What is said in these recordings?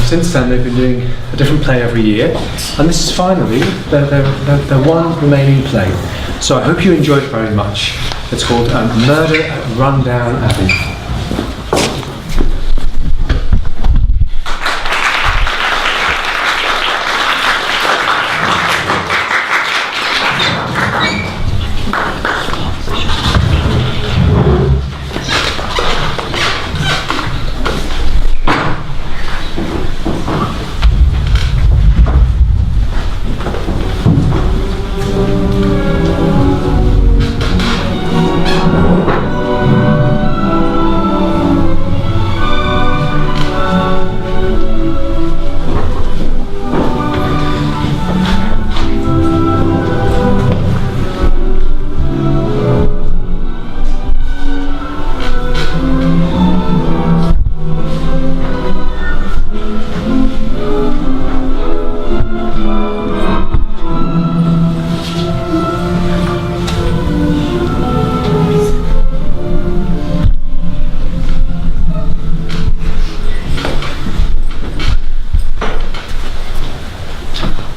since then they've been doing a different play every year, and this is finally their one remaining play. So I hope you enjoy it very much. It's called Murder at Rundown Abbey.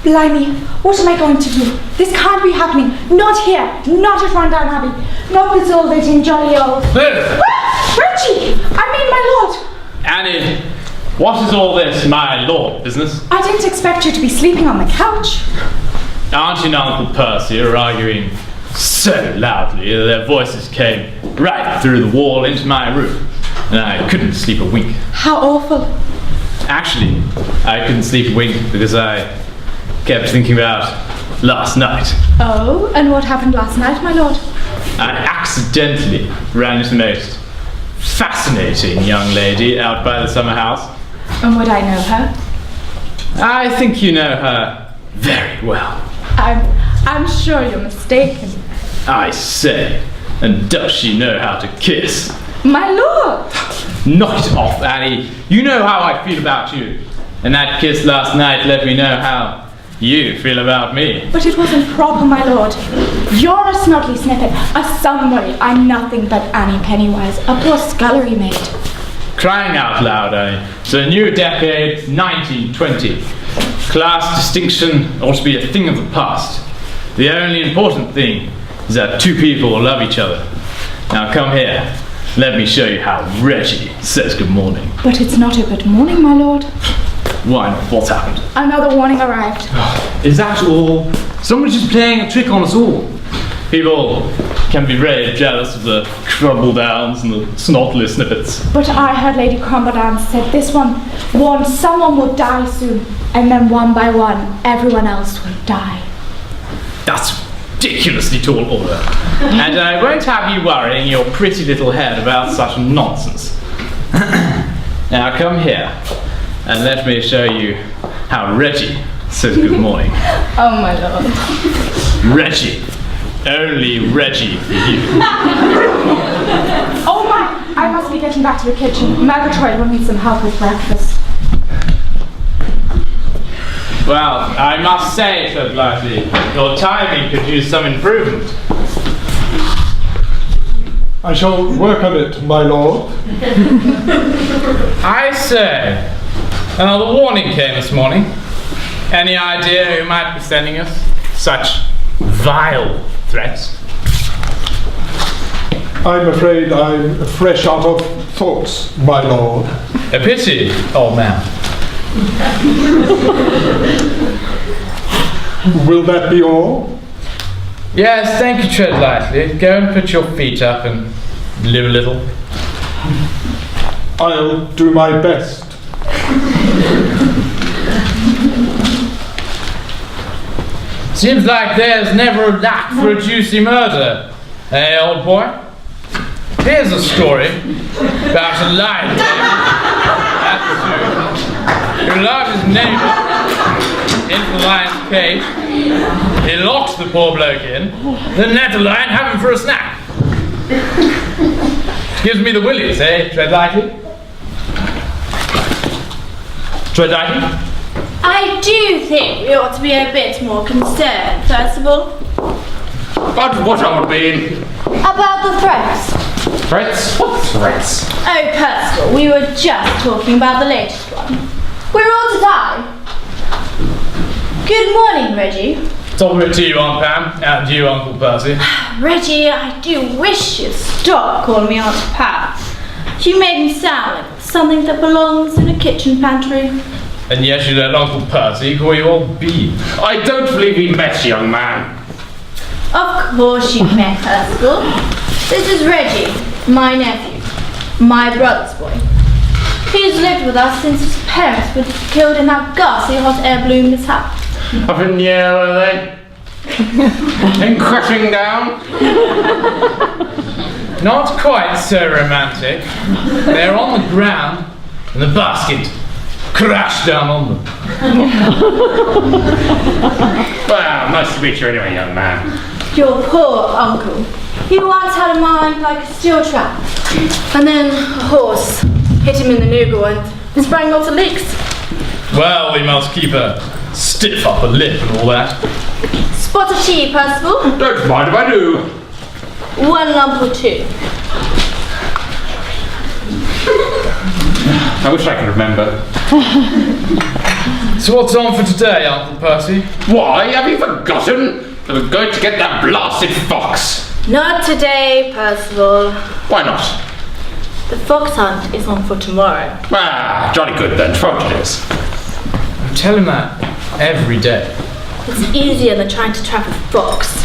Blimey, what am I going to do? This can't be happening. Not here. Not at Rundown Abbey. Not this old bit in jolly old. Reggie! I mean, my lord! Annie, what is all this, my lord, business? I didn't expect you to be sleeping on the couch. Auntie and Uncle Percy are arguing so loudly that their voices came right through the wall into my room, and I couldn't sleep a wink. How awful. Actually, I couldn't sleep a wink because I kept thinking about last night. Oh, and what happened last night, my lord? I accidentally ran into the most fascinating young lady out by the summer house. And would I know her? I think you know her very well. I'm sure you're mistaken. I say, and does she know how to kiss? My lord! Knock it off, Annie. You know how I feel about you. And that kiss last night let me know how you feel about me. But it wasn't proper, my lord. You're a snuggly snippet, a somebody. I'm nothing but Annie Pennywise, a poor scullery maid. Crying out loud, Annie. It's a new decade, 1920. Class distinction ought to be a thing of the past. The only important thing is that two people love each other. Now come here. Let me show you how Reggie says good morning. But it's not a good morning, my lord. Why not? What's happened? Another warning arrived. Is that all? Someone's just playing a trick on us all. People can be very jealous of the Crumbledowns and the Snotley Snippets. But I heard Lady Crumbledowne said this one warned someone would die soon, and then one by one, everyone else would die. That's ridiculously tall order. And I won't have you worrying your pretty little head about such nonsense. Now come here, and let me show you how Reggie says good morning. Oh my lord. Reggie. Only Reggie for you. Oh my! I must be getting back to the kitchen. Murgatroyd will need some help with breakfast. Well, I must say, said Lightly, your timing could use some improvement. I shall work on it, my lord. I say, another warning came this morning. Any idea who might be sending us such vile threats? I'm afraid I'm fresh out of thoughts, my lord. A pity, old man. Will that be all? Yes, thank you, tread lightly. Go and put your feet up and live a little. I'll do my best. Seems like there's never a lack for a juicy murder, eh, old boy? Here's a story about a lion at the zoo who allowed his neighbour into the lion's cage. He locked the poor bloke in, then let the lion have him for a snack. Gives me the willies, eh, tread lightly? Tread lightly? I do think we ought to be a bit more concerned, first of all. But what I would mean? About the threats. Threats? What threats? Oh, Percival, we were just talking about the latest one. We're all to die. Good morning, Reggie. It's all good to you, Aunt Pam, and you, Uncle Percy. Reggie, I do wish you'd stop calling me Aunt Pam. You made me sound like something that belongs in a kitchen pantry. And yet you let Uncle Percy call you Old Bean. I don't believe we met, young man. Of course you met, Percival. This is Reggie, my nephew, my brother's boy. He's lived with us since his parents were killed in that ghastly hot air balloon mishap. Up in the air, are they? And crashing down? Not quite so romantic. They're on the ground, and the basket crashed down on them. Well, nice to meet you anyway, young man. Your poor uncle. He once had a mind like a steel trap. And then a horse hit him in the noodle and sprang lots of leaks. Well, we must keep a stiff upper lip and all that. Spot of tea, Percival. Don't mind if I do. 1 lump or 2. I wish I could remember. So what's on for today, Uncle Percy? Why, have you forgotten? that we're going to get that blasted fox. Not today, Percival. Why not? The fox hunt is on for tomorrow. Ah, jolly good then. Tomorrow it is. I tell him that every day. It's easier than trying to trap a fox.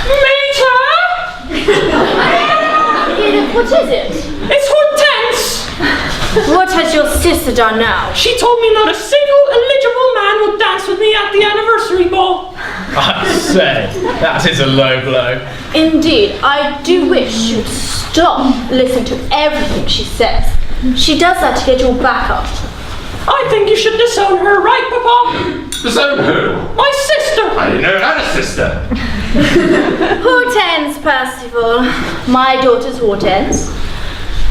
Major! Edith, what is it? It's Hortense! What has your sister done now? She told me not a single eligible man would dance with me at the anniversary ball. I say, that is a low blow. Indeed, I do wish you'd stop listening to everything she says. She does that to get your back up. I think you should disown her, right, Papa? Disown who? My sister! I didn't know I had a sister. Hortense, Percival. My daughter's Hortense.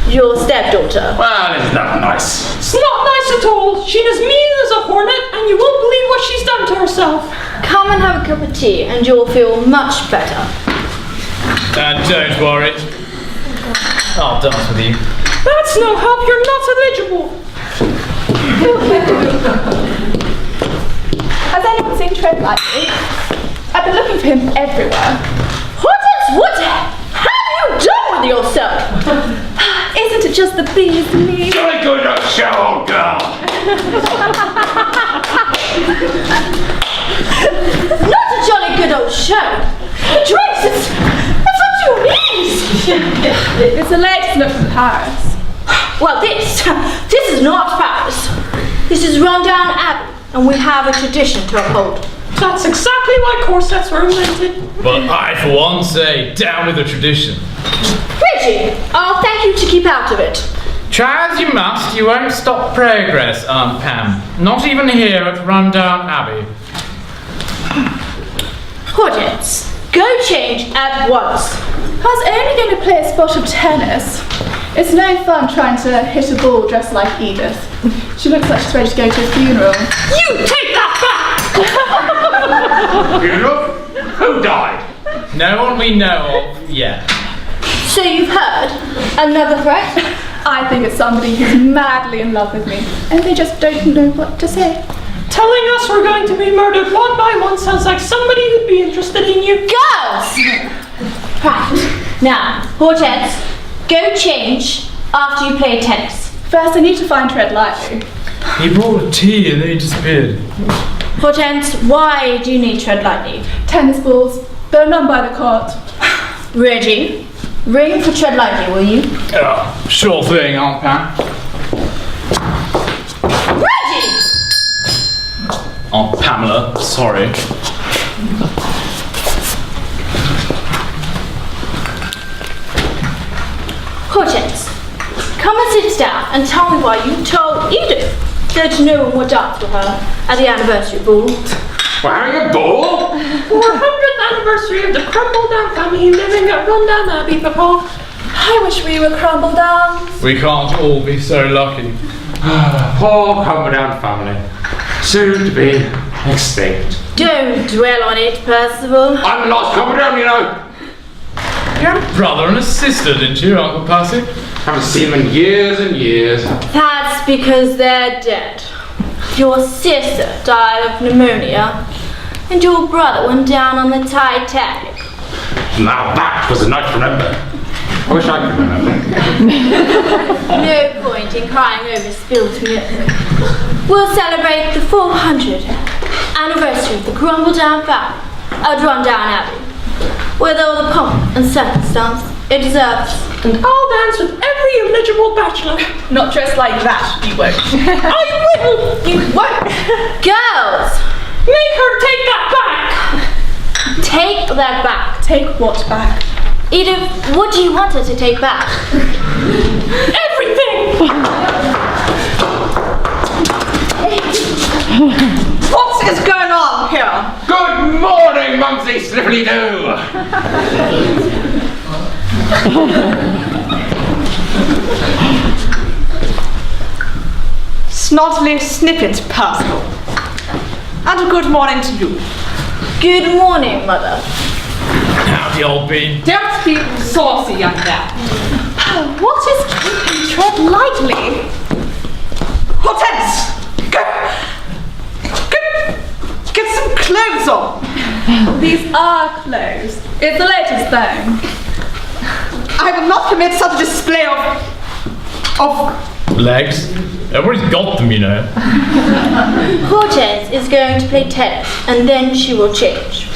Your stepdaughter. Well, isn't that nice? It's not nice at all. She's as mean as a hornet, and you won't believe what she's done to herself. Come and have a cup of tea, and you'll feel much better. And don't worry, I'll dance with you. That's no help. You're not eligible. Has anyone seen Tread Lightly? I've been looking for him everywhere. Hortense, what have you done with yourself? Isn't it just the bees and me? Jolly good old show, old girl. Not a jolly good old show. Traces! That's what you mean! It's the latest look from Paris. Well, this is not Paris. This is Rundown Abbey, and we have a tradition to uphold. That's exactly why corsets were invented. But I, for one, say down with the tradition. Reggie, I'll thank you to keep out of it. Try as you must, you won't stop progress, Aunt Pam. Not even here at Rundown Abbey. Hortense, go change at once. I was only going to play a spot of tennis. It's no fun trying to hit a ball dressed like Edith. She looks like she's ready to go to a funeral. You take that Funeral? Who died? No one we know of yet. So you've heard another threat? I think it's somebody who's madly in love with me, and they just don't know what to say. back! Telling us we're going to be murdered one by one sounds like somebody who'd be interested in you. Girls! Right, now, Hortense, go change after you play tennis. First, I need to find Tread Lightly. He brought a tea and then he disappeared. Hortense, why do you need Tread Lightly? Tennis balls, there are none by the court. Reggie, ring for Tread Lightly, will you? Sure thing, Aunt Pam. Reggie! Aunt Pamela, sorry. Hortense, come and sit down and tell me why you told Edith that no one would dance with her at the anniversary ball. We're having a ball? 400th anniversary of the Crumble Down family living at Rundown Abbey, Papa. I wish we were crumbled down. We can't all be so lucky. Poor Cumberdown family. Soon to be extinct. Don't dwell on it, Percival. I'm the last Cumberdown, you know. You had a brother and a sister, didn't you, Uncle Percy? Haven't seen them in years and years. That's because they're dead. Your sister died of pneumonia, and your brother went down on the Titanic. Now that was a night to remember. I wish I could remember. No point in crying over spilled milk. We'll celebrate the 400th anniversary of the crumble down family at Rundown Abbey, with all the pomp and circumstance it deserves. And I'll dance with every eligible bachelor. Not dressed like that, you won't. I will! You won't. Girls, Make her take that back! take that back. Take what back? Edith, what do you want her to take back? Everything! What is going on here? Good morning, Mumsy Sniffly-Doo! Snottily Snippet Percival. And a good morning to you. Good morning, Mother. Howdy, old bean. Don't be saucy, young man. What is keeping tread lightly? Hortense! Get some clothes on. These are clothes. It's the latest thing. I will not permit such a display of Legs? Everybody's got them, you know. Cortez is going to play tennis, and then she will change.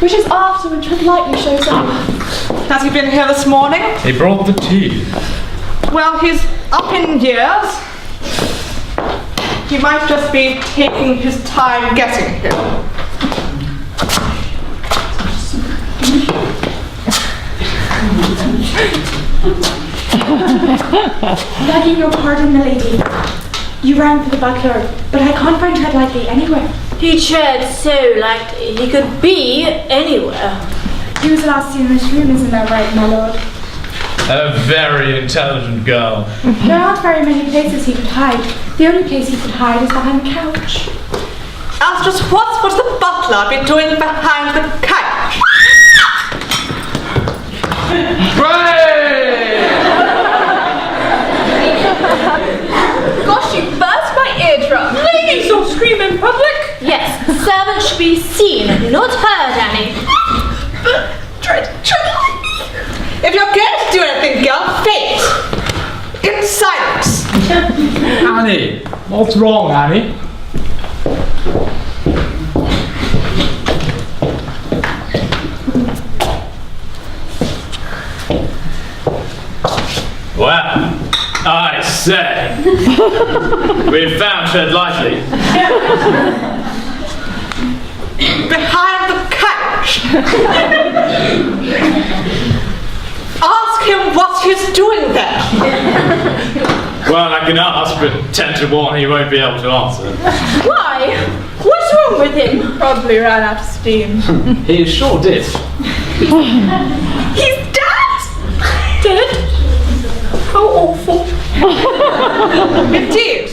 which is after when Tread Lightly shows up. Has he been here this morning? He brought the tea. Well, he's up in years. He might just be taking his time getting here. Begging your pardon, milady. You rang for the butler, but I can't find Tread Lightly anywhere. He treads so lightly, he could be anywhere. He was last seen in this room, isn't that right, my lord? A very intelligent girl. There aren't very many places he could hide. The only place he could hide is behind the couch. Ask just what would the butler be doing behind the couch? Gosh, you burst my eardrum. Ladies don't scream in public. Yes, servants should be seen, not heard, Annie. Tread lightly. If you're going to do anything, girl, say it. In silence. Annie! What's wrong, Annie? Well, I say, we've found Tread Lightly. Behind the couch. Ask him what he's doing there. Well, I can ask, but 10 to 1 he won't be able to answer. Why? What's wrong with him? Probably ran out of steam. He sure did. He's dead! Dead? How awful. Indeed.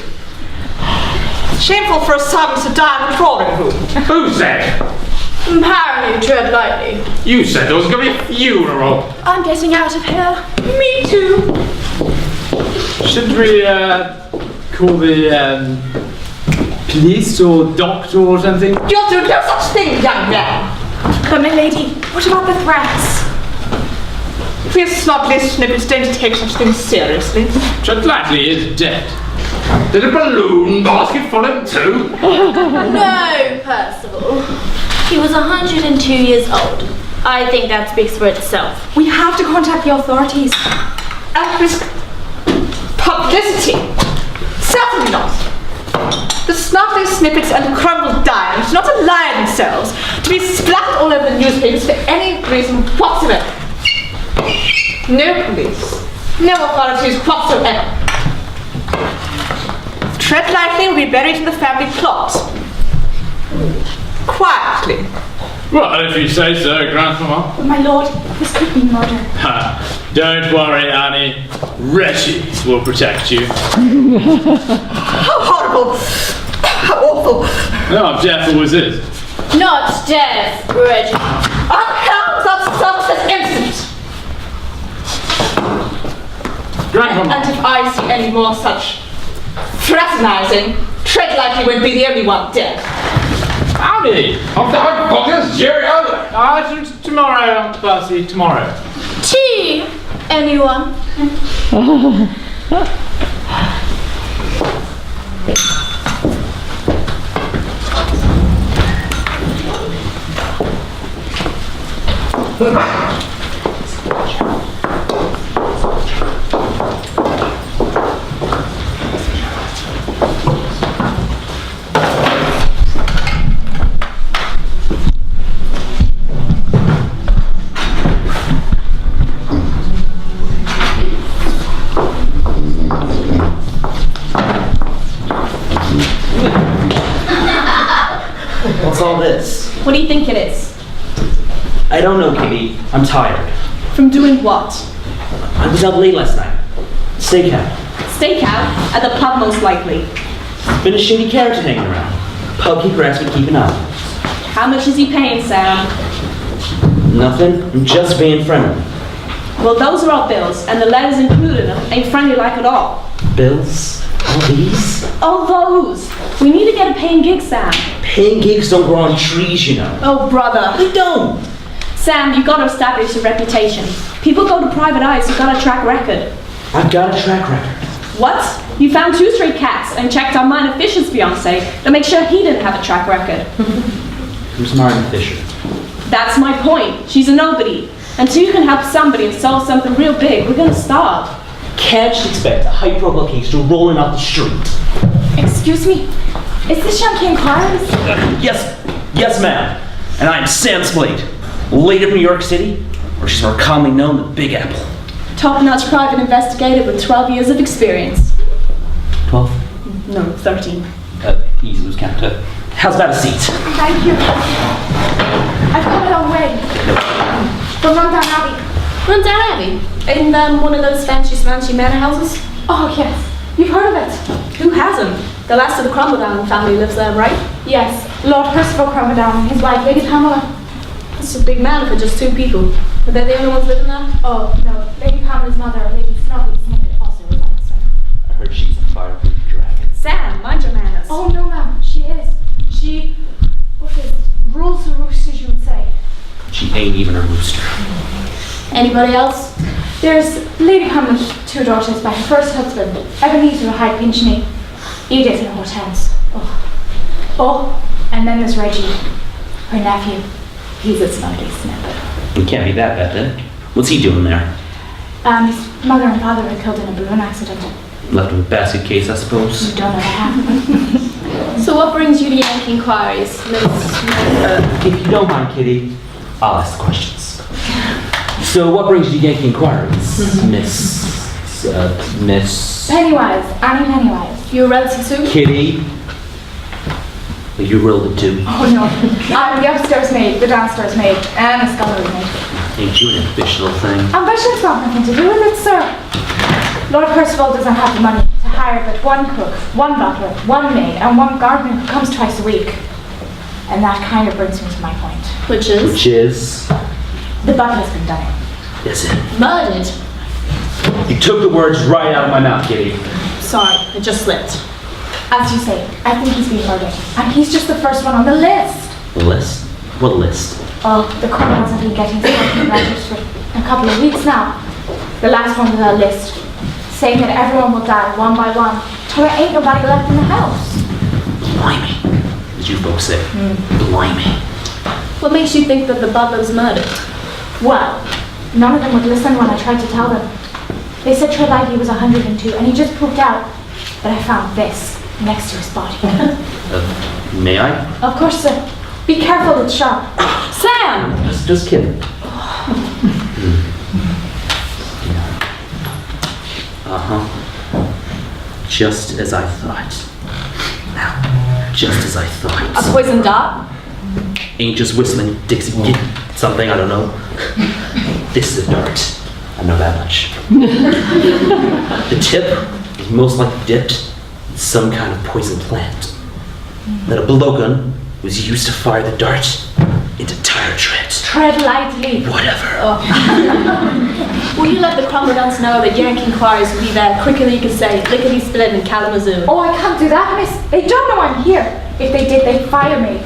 Shameful for a servant to die in the drawing room. Who said? Apparently, Tread Lightly. You said there was going to be a funeral. I'm getting out of here. Me too. Shouldn't we, call the, police or doctor or something? You'll do no such thing, young man. But my lady, what about the threats? Please, Snotley Snippets, don't take such things seriously. Tread Lightly is dead. Did a balloon basket follow him too? No, Percival. He was 102 years old. I think that speaks for itself. We have to contact the authorities. At risk publicity? Certainly not. The Snotley Snippets and the Crumbled Diamonds do not allow themselves to be splattered all over the newspapers for any reason whatsoever. No police, no authorities whatsoever. Tread Lightly will be buried in the family plot. Quietly. Well, if you say so, Grandmama. But my lord, this could be murder. Ha! Don't worry, Annie. Reggie will protect you. How horrible! How awful! No, Jeff was it. Not death, Reggie. Upheld that stuff this instant! Grandmama. And if I see any more such fraternizing, Tread lightly won't be the only one dead. Howdy! Of the hot pockets, cheerio! Tomorrow, Percy, tomorrow. Tea, anyone? What's all this? What do you think it is? I don't know, Kitty. I'm tired. From doing what? I was out late last night. Stakeout. Stakeout? At the pub, most likely. Been a shady character hanging around. Pub keeper asked me to keep an eye. How much is he paying, Sam? Nothing. I'm just being friendly. Well, those are all bills, and the letters included them ain't friendly like at all. Bills? All these? All those. We need to get a paying gig, Sam. Paying gigs don't grow on trees, you know. Oh, brother. They don't. Sam, you gotta establish a reputation. People go to private eyes, you got a track record. I've got a track record. What? You found 2 stray cats and checked on Minor Fisher's fiancé to make sure he didn't have a track record. Who's Martin Fisher? That's my point. She's a nobody. Until you can help somebody and solve something real big, we're gonna starve. Can't you expect a high-profile gangster rolling off the street? Excuse me, is this Yankee Inquiries? Yes, ma'am. And I'm Sam Spade, late of New York City, or she's more commonly known the Big Apple. Top-notch private investigator with 12 years of experience. 12? No, 13. Easy, lose count. How's about a seat? Thank you. I've come a long way. From Rundown Abbey. Rundown Abbey? In one of those fancy manor houses? Oh, yes. You've heard of it? Who hasn't? The last of the Crumbledown family lives there, right? Yes. Lord Percival Crumbledown and his wife, Lady Pamela. That's a big manor for just 2 people. Are they the only ones living there? Oh, no. Lady Pamela's mother, Lady Snobby Snippet, also resides there. I heard she's a fireproof dragon. Sam, mind your manners. Oh, no, ma'am. She is. She, what is it? Rules the roost, as you would say. She ain't even a rooster. Anybody else? There's Lady Pamela's 2 daughters by her first husband, Ebenezer, a high pensioner, Edith and Hortense. Oh, and then there's Reggie, her nephew. He's a snotty snapper. It can't be that bad then. What's he doing there? His mother and father were killed in a balloon accident. Left with a basket case, I suppose. You don't know that. So what brings you to Yankee Inquiries, Miss? If you don't mind, Kitty, I'll ask the questions. So what brings you to Yankee Inquiries, Miss... Pennywise, Annie Pennywise. You're a relative too? Kitty? Are you related too? Oh no, I'm the upstairs maid, the downstairs maid, and a scullery maid. Ain't you an ambitious little thing? Ambition's got nothing to do with it, sir. Lord Percival doesn't have the money to hire but 1 cook, 1 butler, 1 maid, and 1 gardener who comes twice a week. And that kind of brings me to my point. Which is? Which is? The butler's been done. Is it? Murdered. You took the words right out of my mouth, Kitty. Sorry, it just slipped. As you say, I think he's been murdered. And he's just the first one on the list. The list? What list? Oh, the criminals have been getting something registered for a couple of weeks now. The last one on the list, saying that everyone will die one by one, till there ain't nobody left in the house. Blimey, as you folks say. Blimey. What makes you think that the butler's murdered? Well, none of them would listen when I tried to tell them. They said Trelawny was 102 and he just pooped out. But I found this next to his body. May I? Of course, sir. Be careful, it's sharp. Sam! Just kidding. Just as I thought. Now, just as I thought. A poison dart? Ain't just whistling Dixie something, I don't know. This is a dart. I know that much. The tip is most likely dipped in some kind of poison plant. That a blowgun was used to fire the dart into tire treads. Tread lightly. Whatever. Will you let the Cromwell dance know that Yankee inquiries will be there quicker than you can say lickety-split in Kalamazoo? Oh, I can't do that, miss. They don't know I'm here. If they did, they'd fire me.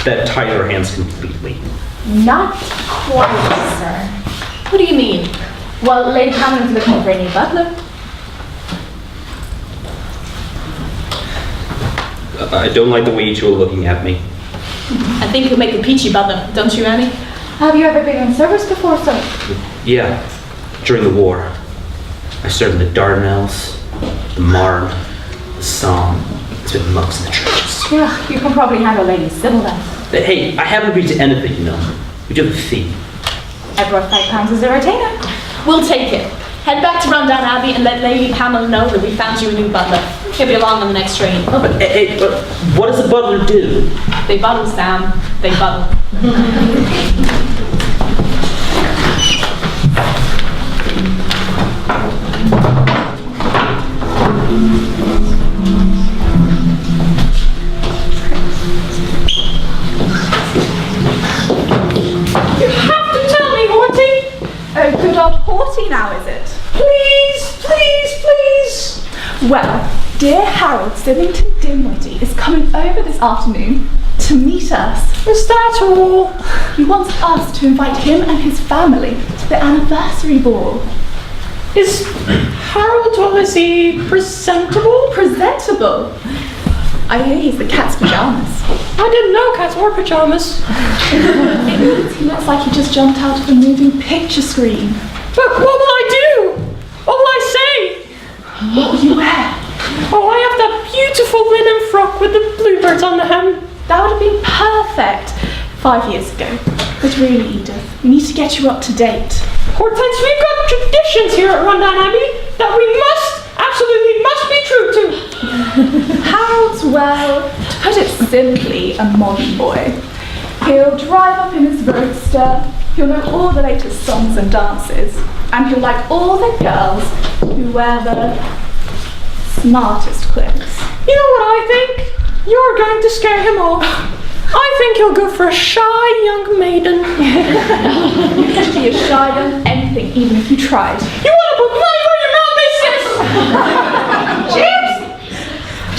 That tied her hands completely. Not quite, sir. What do you mean? Well, Lady Pamela's looking for a new butler. I don't like the way you two are looking at me. I think you'll make a peachy butler, don't you, Annie? Have you ever been in service before, sir? Yeah, during the war. I served in the Dardanelles, the Marne, the Somme. Spent months in the trenches. Yeah, you can probably handle Lady Sybil then. But hey, I haven't agreed to anything, you know. We do have a fee. I brought £5 as a retainer. We'll take it. Head back to Rundown Abbey and let Lady Pamela know that we found you a new butler. He'll be along on the next train. Oh, but hey, but what does the butler do? They buttle, Sam. They buttle. Good old Horty now, is it? Please, please, please. Well, dear Harold Symington Dinwiddie is coming over this afternoon to meet us. Is that all? He wants us to invite him and his family to the anniversary ball. Is Harold, well, is he presentable? Presentable? I hear he's the cat's pajamas. I didn't know cats wore pajamas. He looks like he just jumped out of a moving picture screen. But what will I do? What will I say? What will you wear? Oh, I have that beautiful linen frock with the bluebirds on the hem. That would have been perfect 5 years ago. But really, Edith, we need to get you up to date. Hortense, we've got traditions here at Rundown Abbey that we absolutely must be true to. Harold's, well, to put it simply, a modern boy. He'll drive up in his roadster, he'll know all the latest songs and dances, and he'll like all the girls who wear the smartest clothes. You know what I think? You're going to scare him off. I think he'll go for a shy young maiden. You could be a shy young anything, even if you tried. You want to put money where your mouth is, sis? Jeeves!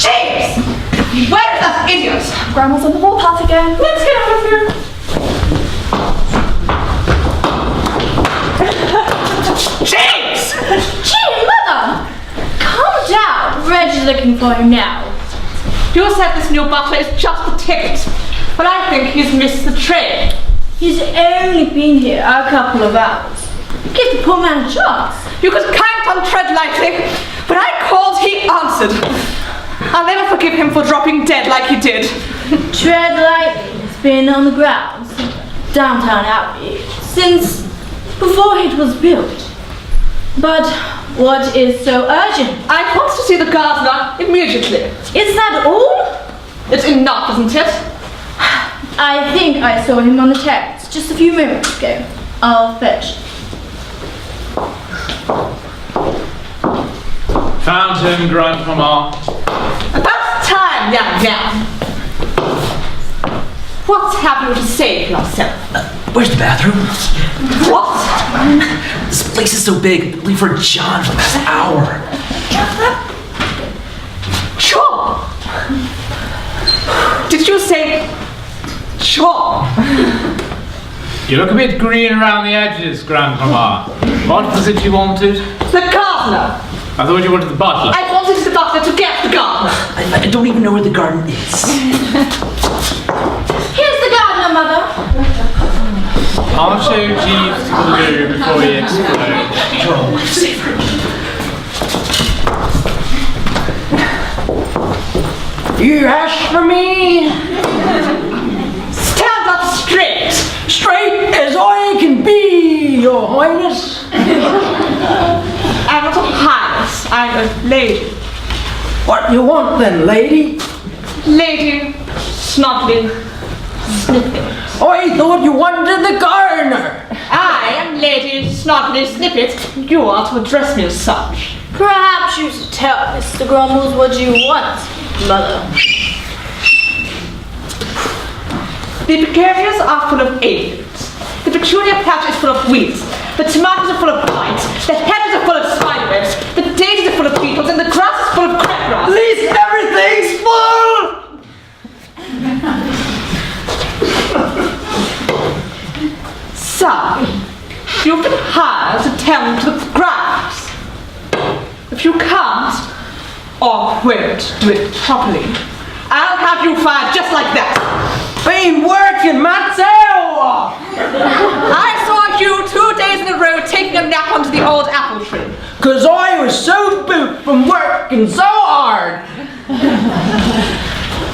Jeeves! Where's that idiot? Grandma's on the warpath again. Let's get out of here. James! Gee, Mother! Calm down. Reggie's looking for him now. You said this new butler is just a ticket, but I think he's missed the train. He's only been here a couple of hours. Give the poor man a chance. You could count on Tread lightly. When I called, he answered. I'll never forgive him for dropping dead like he did. Tread lightly has been on the grounds, downtown Abbey, since before it was built. But what is so urgent? I want to see the gardener immediately. Is that all? It's enough, isn't it? I think I saw him on the terrace just a few moments ago. I'll fetch. Found him, Grandmama. About time, young man. What have you to say for yourself? Where's the bathroom? What? This place is so big. I've been looking for John for the past hour. Sure. Did you say sure? You look a bit green around the edges, Grandmama. What was it you wanted? The gardener. I thought you wanted the butler. I wanted the butler to get the gardener. I don't even know where the garden is. Here's the gardener, Mother. I'll show Jeeves to the loo before he explodes. Oh, save her. You asked for me? Stand up straight. Straight as I can be, Your Highness. I'm not a highness. I'm a lady. What you want then, lady? Lady Snobbly Snippet. I thought you wanted the gardener. I am Lady Snobbly Snippet. You are to address me as such. Perhaps you should tell Mr. Grumbles what you want, Mother. The begonias are full of aphids. The petunia patch is full of weeds. The tomatoes are full of blights. The hedges are full of spiderwebs. The daisies are full of beetles. And the grass is full of crabgrass. At least everything's full! So, you've been hired to tend to the grass. If you can't, or won't do it properly, I'll have you fired just like that. Been working my tail off! I saw you 2 days in a row taking a nap under the old apple tree. Cause I was so boot from working so hard!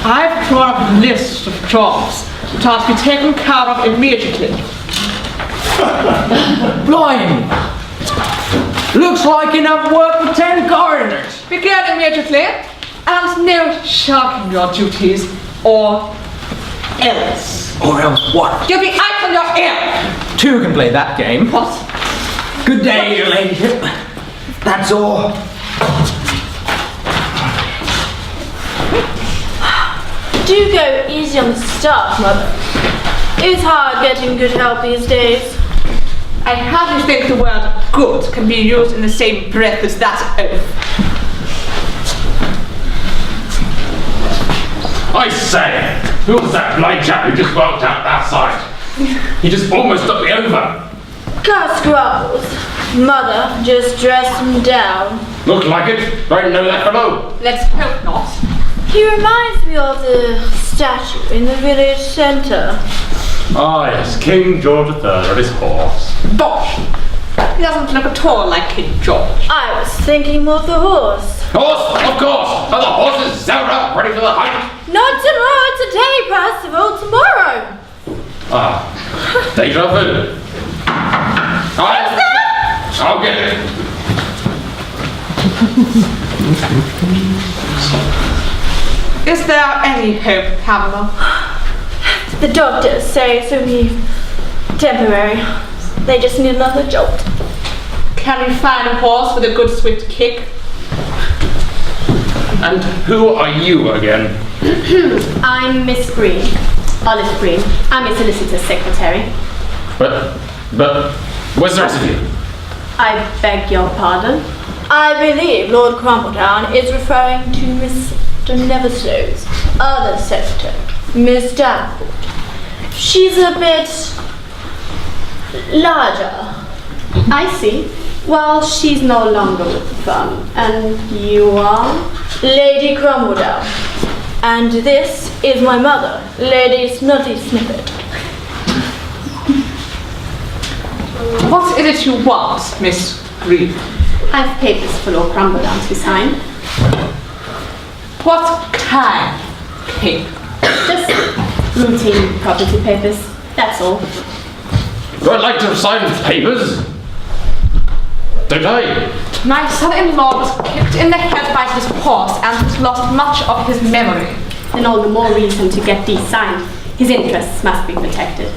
I've drawn up a list of jobs that are to be taken care of immediately. Blimey! Looks like enough work for 10 gardeners! Begin immediately, and no shirking your duties, or else. Or else what? You'll be out on your ear! Two can play that game. What? Good day, your ladyship. That's all. Do go easy on the staff, Mother. It's hard getting good help these days. I hardly think the word good can be used in the same breath as that oath. I say, who was that blind chap who just walked out that side? He just almost took me over. Gus Grubbles. Mother just dressed him down. Looked like it. Don't know that fellow. Let's hope not. He reminds me of the statue in the village centre. Ah, yes, King George III on his horse. Bosh! He doesn't look at all like King George. I was thinking of the horse. Horse, of course! And the horse is sound up, ready for the hunt. Not tomorrow, today, Percival, tomorrow. Ah, deja vu. I'll get it. Is there any hope, Pamela? The doctors say it's only temporary. They just need another jolt. Can we find a horse with a good swift kick? And who are you again? I'm Miss Green. Olive Green. I'm a solicitor's secretary. But, where's the rest of you? I beg your pardon. I believe Lord Crumpletown is referring to Mr. Neverslow's other secretary, Miss Danforth. She's a bit larger. I see. Well, she's no longer with the firm. And you are? Lady Crumpletown. And this is my mother, Lady Snotty Snippet. What is it you want, Miss Green? I've papers for Lord Crumpletown to be signed. What kind of paper? Just routine property papers, that's all. I'd like to have signed papers. Don't I? My son-in-law was kicked in the head by his horse and has lost much of his memory. Then all the more reason to get these signed. His interests must be protected.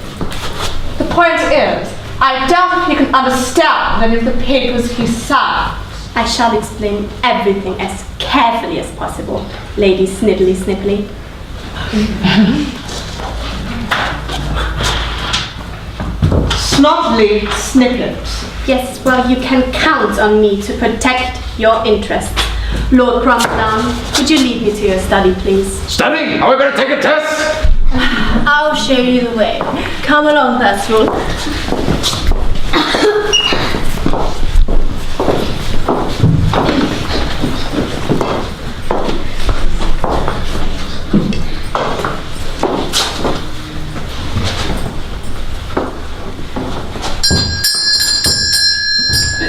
The point is, I doubt if he can understand any of the papers he signed. I shall explain everything as carefully as possible, Lady Sniddly Snipply. Snotly Snippet. Yes, well, you can count on me to protect your interests. Lord Crumpletown, would you lead me to your study, please? Study? Are we going to take a test? I'll show you the way. Come along, Percival.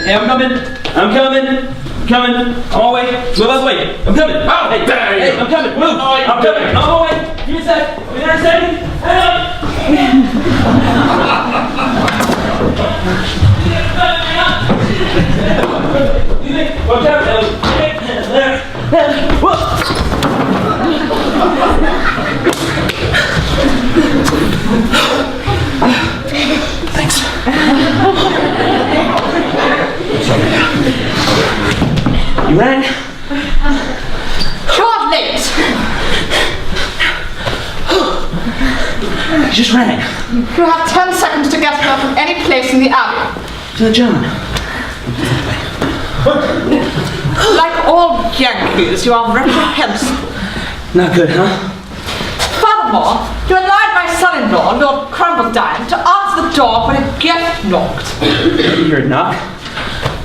Hey, I'm coming. I'm coming. Coming. I'm on my way. Move out the way. I'm coming. Oh, hey, there you hey, I'm coming. Move. I'm coming. I'm on my way. Give me a sec. Give me a second. Watch out, there. Whoa. Thanks. You ran? Short late. He just rang. You have 10 seconds to get her from any place in the abbey. To the German. Like all Yankees, you are reprehensible. Not good, huh? Furthermore, you allowed my son-in-law, Lord Crumbledine, to answer the door when it gets knocked. You hear it knock?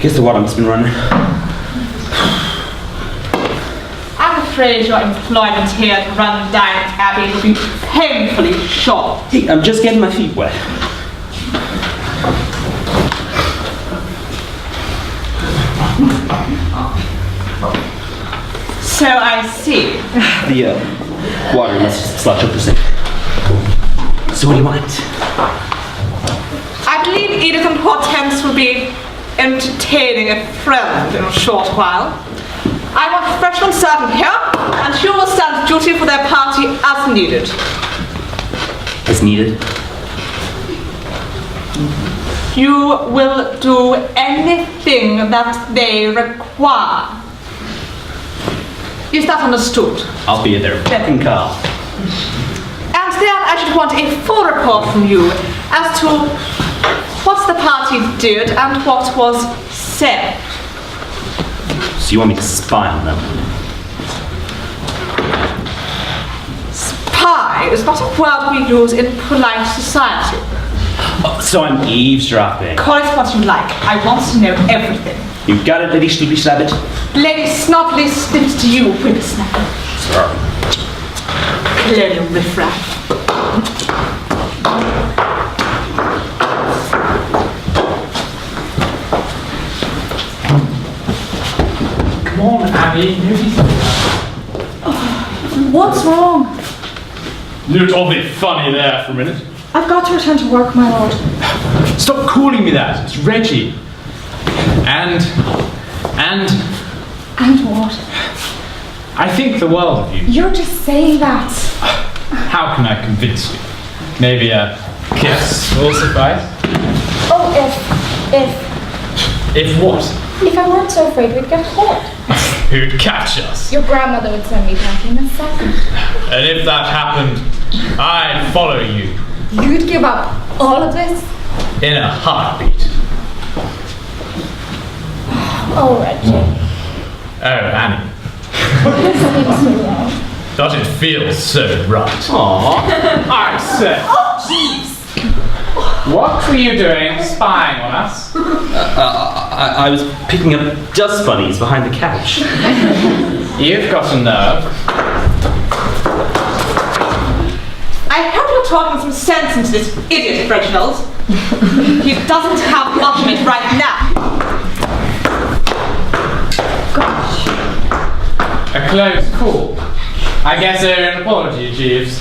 Guess the water must have been running. I'm afraid your employment here at Rundine Abbey will be painfully short. Hey, I'm just getting my feet wet. So I see. The water must sludge up the sink. So what do you want? I believe Edith and Hortense will be entertaining a friend in a short while. I want a freshman servant here, and she will stand duty for their party as needed. As needed? You will do anything that they require. Is that understood? I'll be at their beck and call. And then I should want a full report from you as to what the party did and what was said. So you want me to spy on them? Spy is not a word we use in polite society. Oh, so I'm eavesdropping. Call it what you like. I want to know everything. You got it, Lady Sleepy Slabbit? Lady Snotley snipped to you, whippersnapper. Sorry. Colonial riffraff. Come on, Abby. What's wrong? You looked awfully funny there for a minute. I've got to return to work, my lord. Stop calling me that. It's Reggie. And And what? I think the world of you. You're just saying that. How can I convince you? Maybe a kiss will suffice? Oh, If what? if I weren't so afraid we'd get caught. Who'd catch us? Your grandmother would send me packing in a second. And if that happened, I'd follow you You'd give up all of this? in a heartbeat. Oh, Reggie. Oh, Annie. This seems so wrong. Does it feel so right? Aww. I said. Oh, jeez! What were you doing spying on us? I was picking up dust bunnies behind the couch. You've got a nerve. I hope you're talking some sense into this idiot, Reginald. He doesn't have much of it right now. A close call. I guess an apology, Jeeves.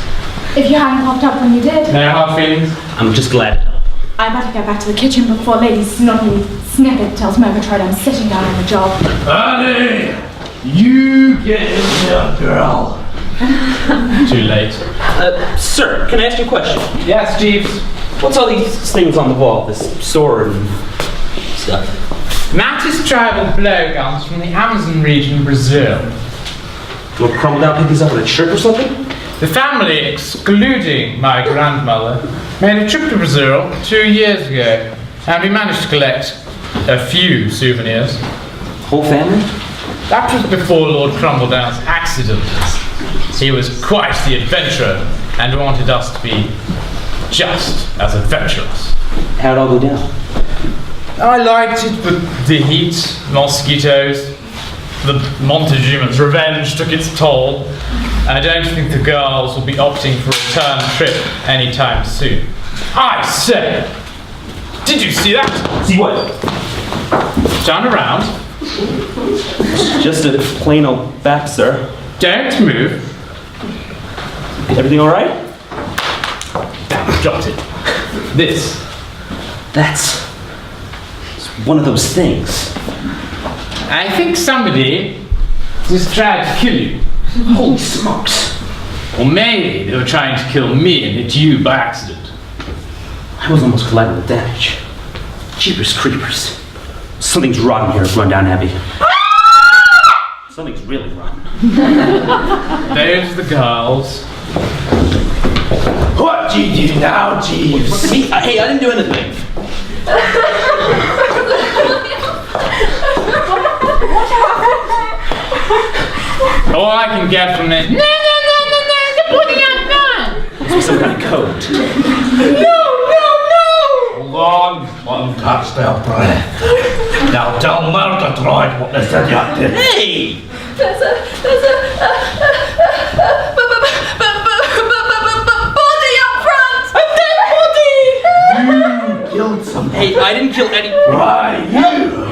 If you hadn't popped up when you did. No hard feelings? I'm just glad. I better get back to the kitchen before Lady Snotley Snippet tells Murgatroyd I'm sitting down on the job. Annie, you get in there, girl. Too late. Sir, can I ask you a question? Yes, Jeeves. What's all these things on the wall? This sword and stuff? Mattis tribal blowguns from the Amazon region, Brazil. Lord Crumbledine pick these up with a trip or something? The family, excluding my grandmother, made a trip to Brazil 2 years ago, and we managed to collect a few souvenirs. Whole family? That was before Lord Crumbledown's accident. He was quite the adventurer and wanted us to be just as adventurous. How'd it all go down? I liked it, but the heat, mosquitoes, the Montezuma's revenge took its toll. I don't think the girls will be opting for a return trip anytime soon. I say! Did you see that? See what? Turn around. Just a plain old bat, sir. Don't move. Everything all right? Dropped it. This. That's one of those things. I think somebody just tried to kill you. Holy smokes. Or maybe they were trying to kill me and hit you by accident. I was almost collateral damage. Jeepers creepers. Something's rotten here at Rundown Abbey. Something's really rotten. There's the girls. What? do you do now, Jeeves? Me? Hey, I didn't do anything. All I can get from it. No, they're putting out none. It's some kind of code. Hold on, one touch their breath. Now tell Murgatroyd what they said you did. Hey! There's a body up front! A dead body! You killed somebody. Hey, I didn't kill any. Why, you?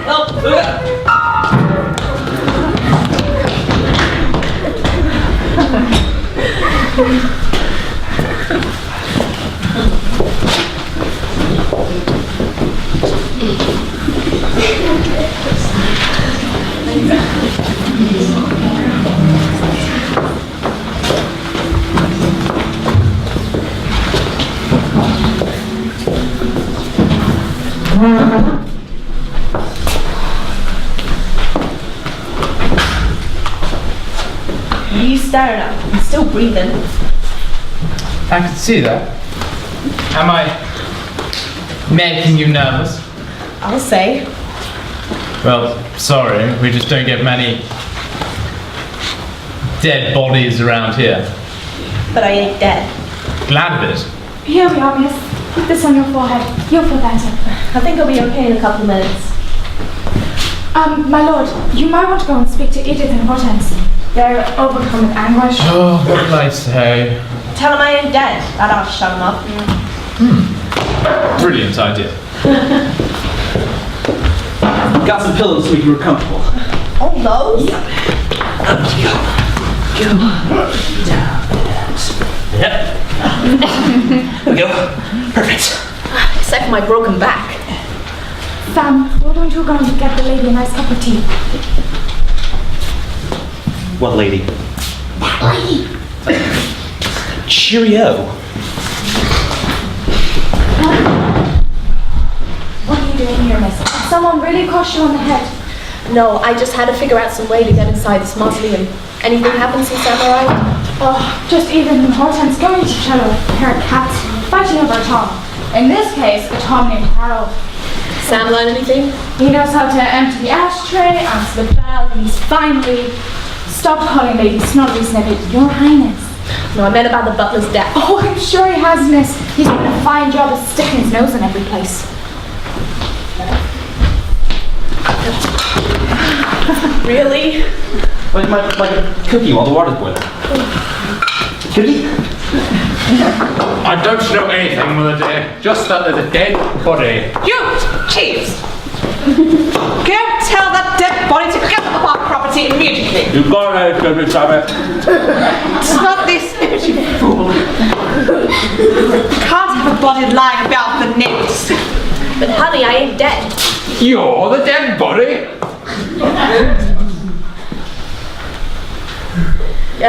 What are you staring at? I'm still breathing. I can see that. Am I making you nervous? I'll say. Well, sorry, we just don't get many dead bodies around here. But I ain't dead. Glad of it. Here we are, miss. Put this on your forehead. You'll feel better. I think I'll be okay in a couple of minutes. My lord, you might want to go and speak to Edith and Hortense. They're overcome with anguish. Oh, what did I say? Tell them I ain't dead. That'll shut them up. Brilliant idea. Got some pillows so we can be comfortable. All those? Go. Down. Yep. There we go. Perfect. Except for my broken back. Sam, we're going to go and get the lady a nice cup of tea. What lady? That lady. Cheerio. What are you doing here, miss? Did someone really crush you on the head? No, I just had to figure out some way to get inside this mausoleum. Anything happen since Sam arrived? Oh, just Edith and Hortense going to cello, a pair of cats, fighting over a Tom. In this case, a Tom named Harold. Sam learn anything? He knows how to empty the ashtray, answer the bell, and he's finally stopped calling Lady Snobby Snippet Your Highness. No, I meant about the butler's death. Oh, I'm sure he has, miss. He's doing a fine job of sticking his nose in every place. Really? Like a cookie while the water's boiling. Cookie? I don't know anything, Mother dear. Just that there's a dead body. You, Jeeves! Go tell that dead body to get off our property immediately. You got it, Mr. Abbey. It's not this, you fool. You can't have a body lying about the neighbors. But honey, I ain't dead. You're the dead body? I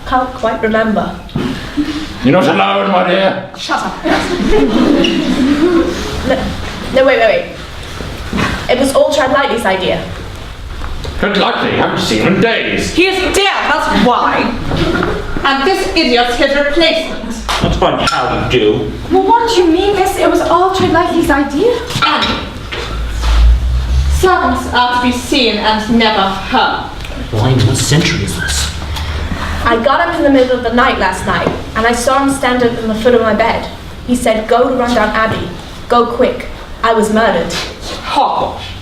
can't quite remember. You're not alone, my dear. Shut up. No, wait. It was all Tread Lightly's idea. Good likely, haven't seen him in days. He is dead, that's why. And this idiot's his replacement. That's fine, how you do. Well, what do you mean, miss? It was all Tread Lightly's idea. And servants are to be seen and never heard. Blind, what century is this? I got up in the middle of the night last night, and I saw him stand up in the foot of my bed. He said, go to Rundown Abbey. Go quick. I was murdered. Hogwash.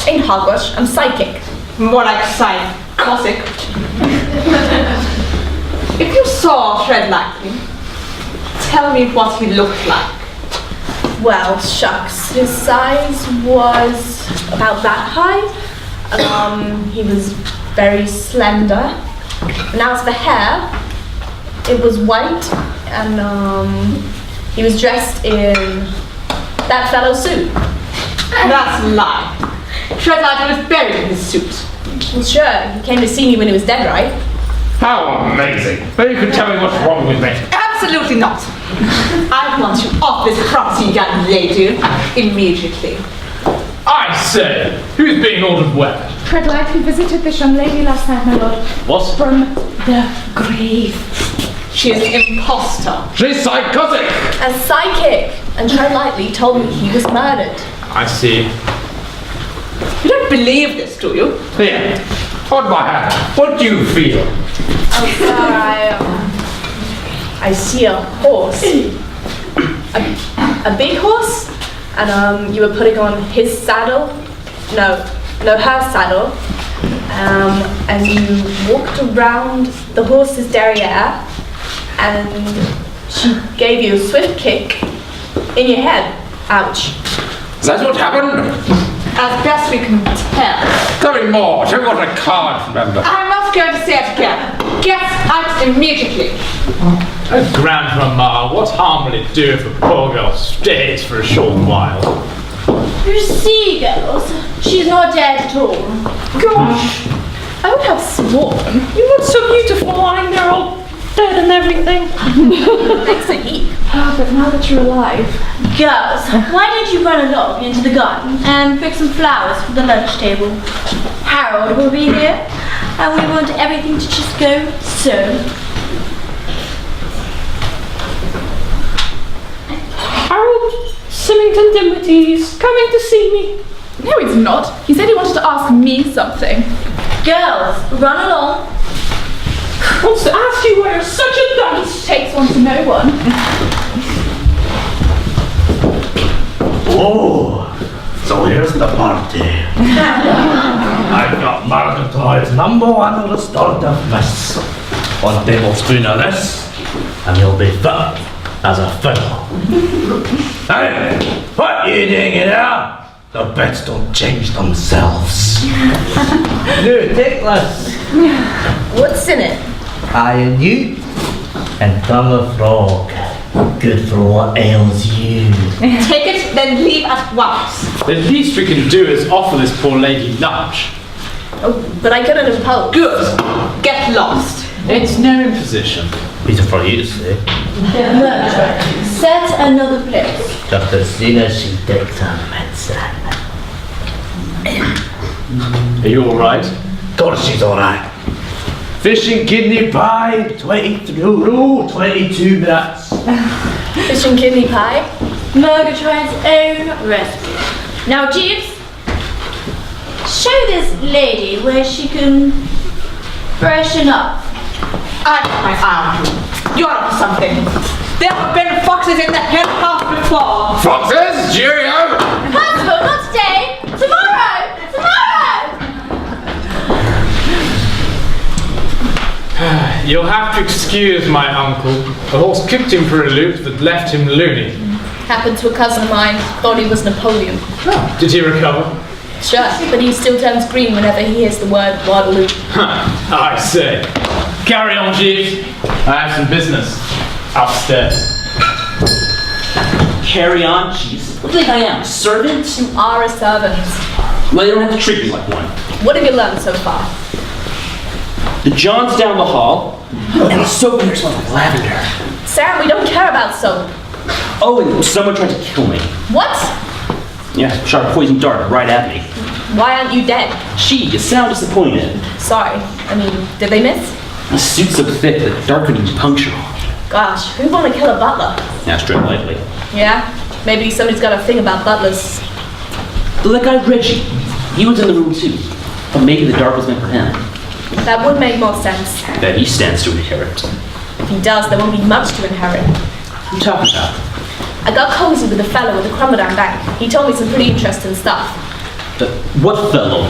Ain't hogwash, I'm psychic. More like psychotic. If you saw Tread Lightly, tell me what he looked like. Well, shucks. His size was about that high. He was very slender. And as for hair, it was white, and he was dressed in that fellow's suit. That's a lie. Tread Lightly was buried in his suit. Well, sure, he came to see me when he was dead, right? How amazing. But you can tell me what's wrong with me. Absolutely not. I want you off this property, young lady, immediately. I say, who's being ordered where? Tread Lightly visited this young lady last night, my lord. What? From the grave. She is an imposter. She's psychotic! A psychic, and Tread Lightly told me he was murdered. I see. You don't believe this, do you? Here, hold my hand. What do you feel? Oh, sir, I see a horse. A big horse? And, you were putting on his saddle? No, her saddle. And you walked around the horse's derriere, and she gave you a swift kick in your head. Ouch. Is that what happened? As best we can tell. Tell me more. Tell me what I can't remember. I'm not going to say it again. Get out immediately. Oh, Grandmama, what harm will it do if a poor girl stays for a short while? You see, girls, she's not dead at all. Gosh, I would have sworn. You look so beautiful lying there all dead and everything. Thanks to eat. But now that you're alive. Girls, why don't you run along into the garden and pick some flowers for the lunch table? Harold will be here, and we want everything to just go so. Harold Symington Dinwiddie's coming to see me. No, he's not. He said he wanted to ask me something. Girls, run along. Wants to ask you why you're such a dunce. Takes one to know one. Oh, so here's the party. I've got Murgatroyd's #1 restorative mist. 1 tablespoon of this, and you'll be fit as a fiddle. Hey, what are you doing here? The beds don't change themselves. No, take this. What's in it? Iron you and tongue of frog. Good for what ails you. Take it, then leave at once. The least we can do is offer this poor lady lunch. Oh, but I couldn't impose. Good. Get lost. It's no imposition. Easy for you to say. Murgatroyd, set another place. Just as soon as she takes her medicine. Are you all right? Of course she's alright. Fish and kidney pie, 22 minutes. Fish and kidney pie? Murgatroyd's own recipe. Now, Jeeves, show this lady where she can freshen up. I have my eye on you. You're up to something. There have been foxes in the hen house before. Foxes? Cheerio! Constable, not today! Tomorrow! You'll have to excuse my uncle. The horse kicked him for a loop that left him loony. Happened to a cousin of mine. Thought he was Napoleon. Oh, did he recover? Sure, but he still turns green whenever he hears the word Waterloo. I say. Carry on, Jeeves. I have some business. Upstairs. Carry on, Jeeves. What do you think I am, a servant? You are a servant. Well, you don't have to treat me like one. What have you learned so far? The John's down the hall, and the soap in there smells like lavender. Sam, we don't care about soap. Oh, and someone tried to kill me. What? Yeah, shot a poison dart right at me. Why aren't you dead? Gee, you sound disappointed. Sorry. I mean, did they miss? The suit's so thick that the dart couldn't even puncture me. Gosh, who'd want to kill a butler? That's Tread Lightly. Yeah? Maybe somebody's got a thing about butlers. That guy Reggie, he was in the room too. But maybe the dart was meant for him. That would make more sense. That he stands to inherit. If he does, there won't be much to inherit. What are you talking about? I got cozy with a fellow at the Crumbledon Bank. He told me some pretty interesting stuff. What fellow?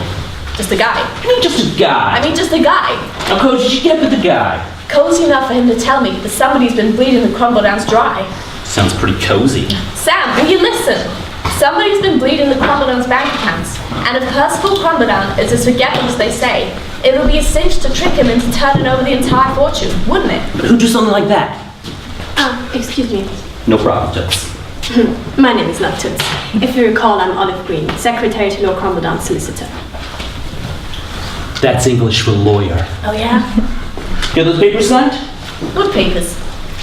Just a guy. I mean, just a guy. I mean, just a guy. How close did you get with the guy? Cozy enough for him to tell me that somebody's been bleeding the Crumbledowns dry. Sounds pretty cozy. Sam, will you listen? Somebody's been bleeding the Crumbledowns' bank accounts. And if Percival Crumbledon is as forgetful as they say, it would be a cinch to trick him into turning over the entire fortune, wouldn't it? But who'd do something like that? Excuse me. No problem, Toots. My name is not Toots. If you recall, I'm Olive Green, Secretary to Lord Crumbledon's solicitor. That's English for lawyer. Oh, yeah? Get those papers signed? What papers?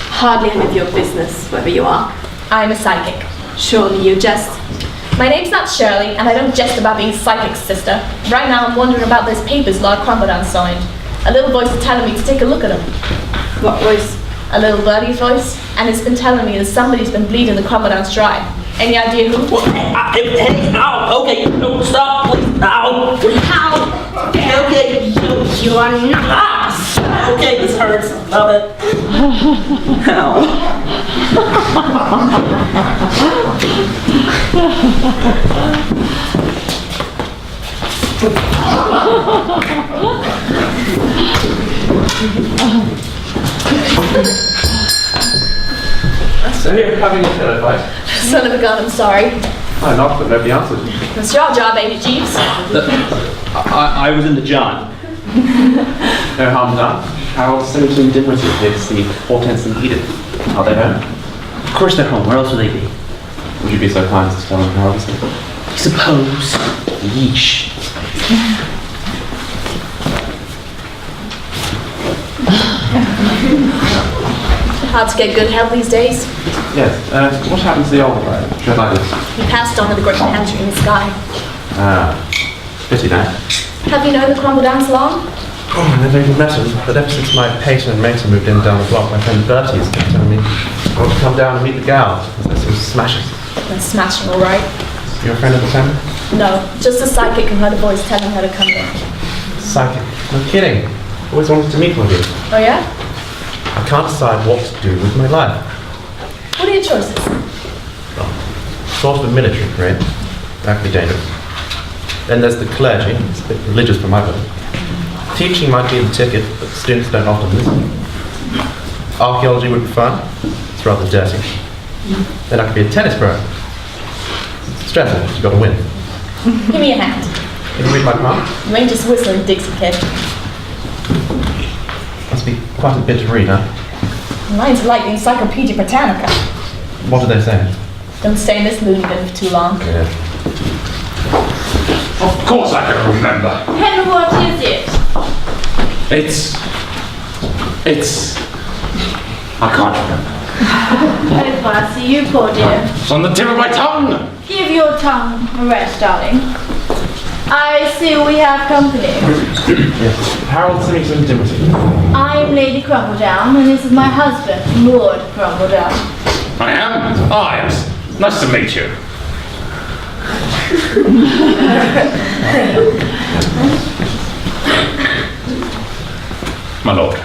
Hardly any of your business, whoever you are. I'm a psychic. Surely you jest. My name's not Shirley, and I don't jest about being psychic, sister. Right now I'm wondering about those papers Lord Crumbledon signed. A little voice is telling me to take a look at them. What voice? A little birdie's voice, and it's been telling me that somebody's been bleeding the crumble downs dry. Any idea who? Hey, ow, okay, no, stop, please, ow, ow, okay, you are not, okay, this hurts, love it, So here, having a pillow fight. Son of a gun, I'm sorry. I knocked, but nobody answered. It's your job, Amy Jeeves. I was in the John. No harm done. Harold Symington Dinwiddie lives the Hortense and Edith. Are they home? Of course they're home, where else would they be? Would you be so kind as to tell them Harold is here? I suppose. Yeesh. Hard to get good help these days. Yes. What happened to the old Dreaditis? He passed on to the great pantry in the sky. Pity that. Have you known the crumble downs long? Oh, I never even met him, but ever since my patron and mater moved in down the block, my friend Bertie has kept telling me I want to come down and meet the gals, because there's some smashes. They're smashing all right. You're a friend of the family? No, just a psychic who heard a voice telling her to come in. Psychic. No kidding. Always wanted to meet one of you. Oh yeah? I can't decide what to do with my life. What are your choices? Sort of a military career. That could be dangerous. Then there's the clergy. It's a bit religious for my blood. Teaching might be the ticket, but students don't often listen. Archaeology would be fun. It's rather dirty. Then I could be a tennis pro. It's stressful, you've got to win. Give me a hand. Can you read my palm? You ain't just whistling, Dixie Kid. Must be quite a bit to read, huh? Mine's like the Encyclopedia Britannica. What do they say? Don't stay in this loony bin for too long. Yeah. Of course I can remember. And what is it? It's... I can't remember. Oh, Percy, you poor dear. It's on the tip of my tongue. Give your tongue a rest, darling. I see we have company. Yes. Harold Symington Dinwiddie. I'm Lady Crumbledown, and this is my husband, Lord Crumbledown. I am? Ah, yes. Nice to meet you. My lord.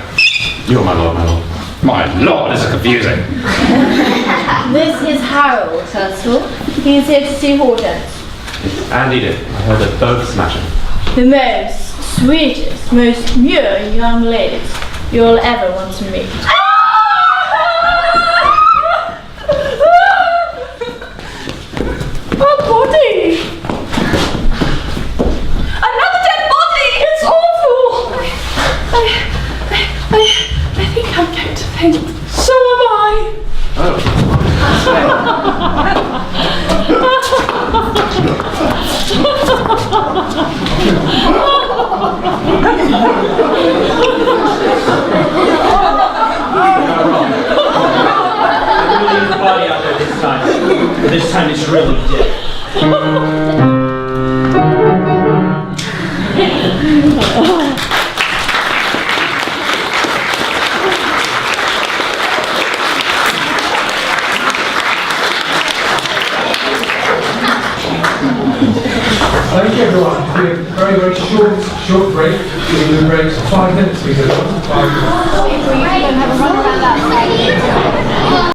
You're my lord, my lord. My lord is confusing. This is Harold Hurstle. He's here to see Hortense. And Edith. I heard that both smashing. The most sweetest, most pure young ladies you'll ever want to meet. A body! Another dead body! It's awful! I think I'm going to faint. So am I! Body out there this time. But this time it's really dead. Thank you everyone. Very, very short break. We're going to break 5 minutes because 5 minutes.